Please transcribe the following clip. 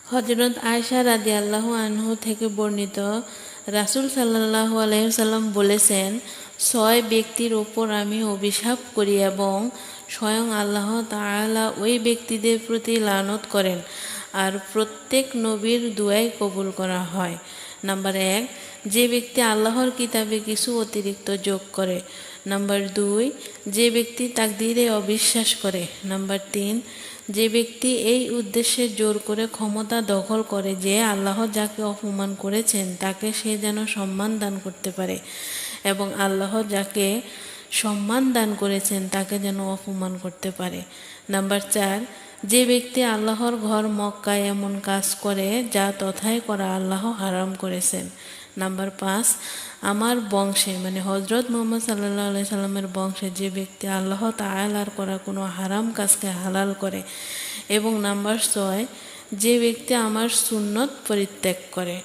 হযরত আয়েশা রাদিয়াল্লাহু আনহু থেকে বর্ণিত, রাসূল সাল্লাল্লাহু আলাইহি ওয়াসাল্লাম বলেছেন, 6 ব্যক্তির ওপর আমি অভিশাপ করি এবং স্বয়ং আল্লাহ তাআলা ওই ব্যক্তিদের প্রতি লানত করেন, আর প্রত্যেক নবীর দুআই কবুল করা হয়। নাম্বার 1, যে ব্যক্তি আল্লাহর কিতাবে কিছু অতিরিক্ত যোগ করে। নাম্বার 2, যে ব্যক্তি তাকদীরে অবিশ্বাস করে। নাম্বার 3, যে ব্যক্তি এই উদ্দেশ্যে জোর করে ক্ষমতা দখল করে যে আল্লাহ যাকে অপমান করেছেন তাকে সে যেন সম্মান দান করতে পারে, এবং আল্লাহ যাকে সম্মান দান করেছেন তাকে যেন অপমান করতে পারে। নাম্বার 4, যে ব্যক্তি আল্লাহর ঘর মক্কায় এমন কাজ করে যা তথায় করা আল্লাহ হারাম করেছেন। নাম্বার 5, আমার বংশে মানে হযরত মুহাম্মদ সাল্লাল্লাহু আলাইহি সাল্লামের বংশে যে ব্যক্তি আল্লাহ তাআলার করা কোনো হারাম কাজকে হালাল করে। এবং নাম্বার 6, যে ব্যক্তি আমার সুন্নত পরিত্যাগ করে।